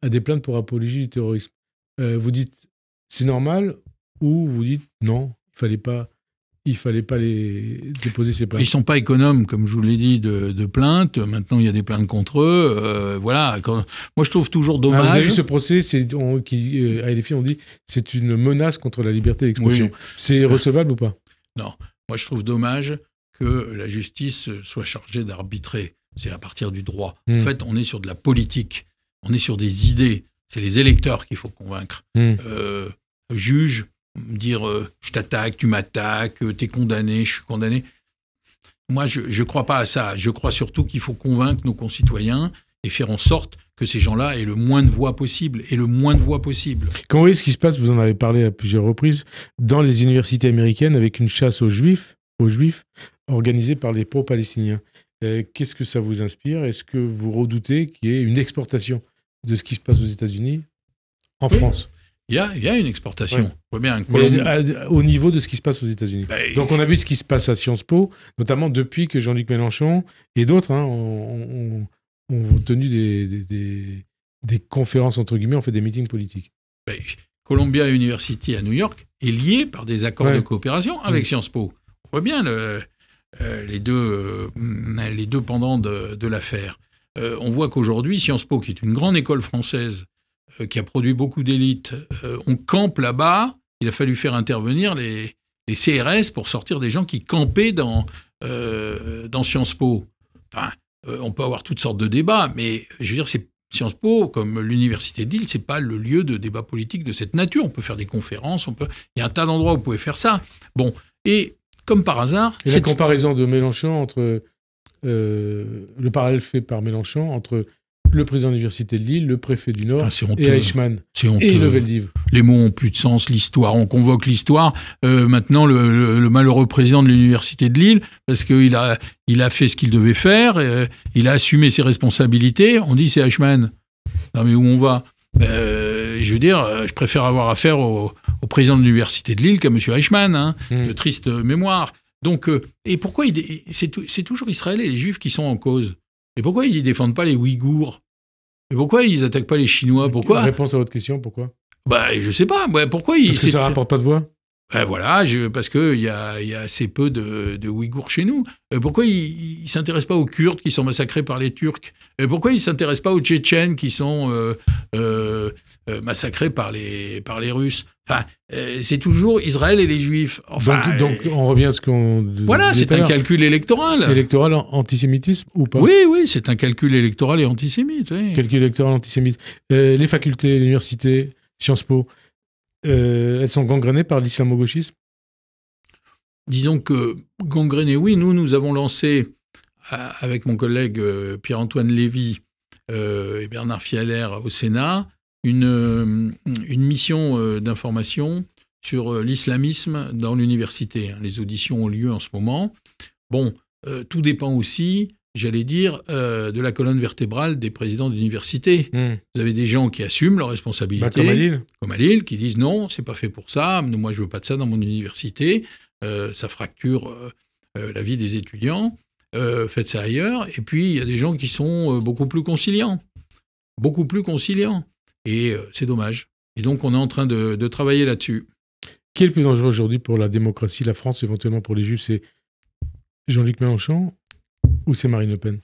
à des plaintes pour apologie du terrorisme. Vous dites c'est normal ou vous dites non, il fallait pas les déposer ces plaintes? Ils sont pas économes, comme je vous l'ai dit, de plaintes. Maintenant, il y a des plaintes contre eux. Voilà. Moi, je trouve toujours dommage. Vous avez vu ce procès à LFI, on dit c'est une menace contre la liberté d'expression. Oui. C'est recevable ou pas? Non. Moi, je trouve dommage que la justice soit chargée d'arbitrer. C'est à partir du droit. En fait, on est sur de la politique. On est sur des idées. C'est les électeurs qu'il faut convaincre. Juge, dire je t'attaque, tu m'attaques, t'es condamné, je suis condamné. Moi, je ne crois pas à ça. Je crois surtout qu'il faut convaincre nos concitoyens et faire en sorte que ces gens-là aient le moins de voix possible. Quand vous voyez ce qui se passe, vous en avez parlé à plusieurs reprises, dans les universités américaines avec une chasse aux juifs organisée par les pro-palestiniens. Qu'est-ce que ça vous inspire? Est-ce que vous redoutez qu'il y ait une exportation de ce qui se passe aux États-Unis en France? Il y a une exportation. Ouais. Bien, au niveau de ce qui se passe aux États-Unis. Donc on a vu ce qui se passe à Sciences Po, notamment depuis que Jean-Luc Mélenchon et d'autres ont tenu des conférences, entre guillemets, ont fait des meetings politiques. Columbia University à New York est liée par des accords de coopération avec Sciences Po. On voit bien les deux pendants de l'affaire. On voit qu'aujourd'hui, Sciences Po, qui est une grande école française, qui a produit beaucoup d'élites, on campe là-bas. Il a fallu faire intervenir les CRS pour sortir des gens qui campaient dans Sciences Po. Enfin, on peut avoir toutes sortes de débats, mais je veux dire, Sciences Po, comme l'université de Lille, c'est pas le lieu de débat politique de cette nature. On peut faire des conférences, il y a un tas d'endroits où vous pouvez faire ça. Bon, et comme par hasard... Et la comparaison de Mélenchon entre... le parallèle fait par Mélenchon entre le président de l'Université de Lille, le préfet du Nord et Eichmann. Et le Veldiv. Les mots ont plus de sens, l'histoire. On convoque l'histoire. Maintenant, le malheureux président de l'Université de Lille, parce qu'il a fait ce qu'il devait faire, il a assumé ses responsabilités, on dit c'est Eichmann. Non mais où on va ? Je veux dire, je préfère avoir affaire au président de l'Université de Lille qu'à M. Eichmann, de triste mémoire. Donc, et pourquoi c'est toujours Israël et les Juifs qui sont en cause ? Et pourquoi ils ne défendent pas les Ouïghours ? Et pourquoi ils n'attaquent pas les Chinois ? Pourquoi ? Réponse à votre question, pourquoi ? Je ne sais pas. Pourquoi Parce que ça ne rapporte pas de voix ? Voilà, parce qu'il y a assez peu de Ouïghours chez nous. Pourquoi ils ne s'intéressent pas aux Kurdes qui sont massacrés par les Turcs ? Pourquoi ils ne s'intéressent pas aux Tchétchènes qui sont massacrés par les Russes ? Enfin, c'est toujours Israël et les Juifs. Enfin, donc on revient à ce qu'on... Voilà, c'est un calcul électoral. Électoral, antisémitisme ou pas ? Oui, c'est un calcul électoral et antisémite. Oui. Calcul électoral antisémite. Les facultés, l'université, Sciences Po, elles sont gangrénées par l'islamo-gauchisme ? Disons que gangrénées, oui. Nous avons lancé, avec mon collègue Pierre-Antoine Lévy et Bernard Fialer au Sénat, une mission d'information sur l'islamisme dans l'université. Les auditions ont lieu en ce moment. Bon, tout dépend aussi, j'allais dire, de la colonne vertébrale des présidents d'université. Vous avez des gens qui assument leurs responsabilités, comme à Lille, qui disent non, c'est pas fait pour ça, moi je veux pas de ça dans mon université, ça fracture la vie des étudiants, faites ça ailleurs. Et puis il y a des gens qui sont beaucoup plus conciliants. Et c'est dommage. Et donc, on est en train de travailler là-dessus. Qui est le plus dangereux aujourd'hui pour la démocratie, la France, éventuellement pour les Juifs ? C'est Jean-Luc Mélenchon ou c'est Marine Le Pen ?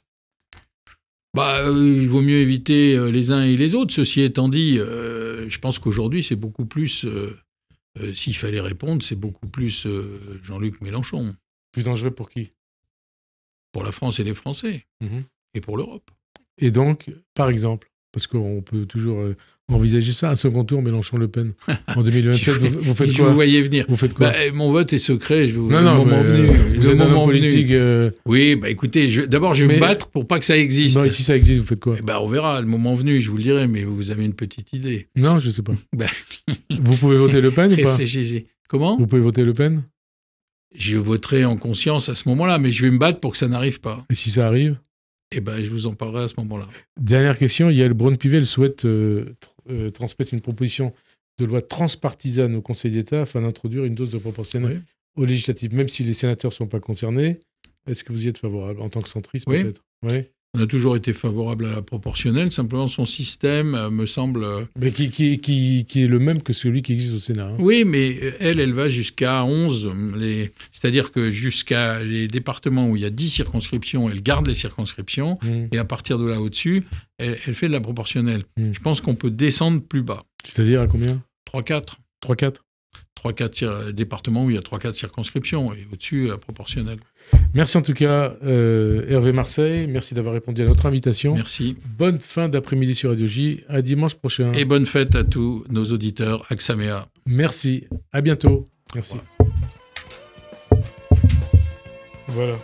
Il vaut mieux éviter les uns et les autres. Ceci étant dit, je pense qu'aujourd'hui, c'est beaucoup plus... s'il fallait répondre, c'est beaucoup plus Jean-Luc Mélenchon. Plus dangereux pour qui ? Pour la France et les Français. Et pour l'Europe. Et donc, par exemple, parce qu'on peut toujours envisager ça, un second tour Mélenchon-Le Pen en 2027, vous faites quoi ? Je vous voyais venir. Vous faites quoi ? Mon vote est secret. Vous êtes un homme politique. Oui, écoutez, d'abord je vais me battre pour pas que ça existe. Non, et si ça existe, vous faites quoi ? On verra, le moment venu, je vous le dirai, mais vous avez une petite idée. Non, je sais pas. Vous pouvez voter Le Pen ou pas ? Réfléchissez. Comment ? Vous pouvez voter Le Pen ? Je voterai en conscience à ce moment-là, mais je vais me battre pour que ça n'arrive pas. Et si ça arrive ? Je vous en parlerai à ce moment-là. Dernière question, Yael Braun-Pivet souhaite transmettre une proposition de loi transpartisane au Conseil d'État afin d'introduire une dose de proportionnelle aux législatives, même si les sénateurs ne sont pas concernés. Est-ce que vous y êtes favorable en tant que centriste peut-être ? Oui. On a toujours été favorable à la proportionnelle, simplement son système me semble... Mais qui est le même que celui qui existe au Sénat. Oui, mais elle va jusqu'à 11. C'est-à-dire que jusqu'à les départements où il y a 10 circonscriptions, elle garde les circonscriptions, et à partir de là au-dessus, elle fait de la proportionnelle. Je pense qu'on peut descendre plus bas. C'est-à-dire à combien ? 3-4. 3-4 ? 3-4 départements où il y a 3-4 circonscriptions, et au-dessus, la proportionnelle. Merci en tout cas, Hervé Marseille. Merci d'avoir répondu à notre invitation. Merci. Bonne fin d'après-midi sur Radio J. À dimanche prochain. Et bonne fête à tous nos auditeurs. Aksamea. Merci. À bientôt. Merci. Voilà.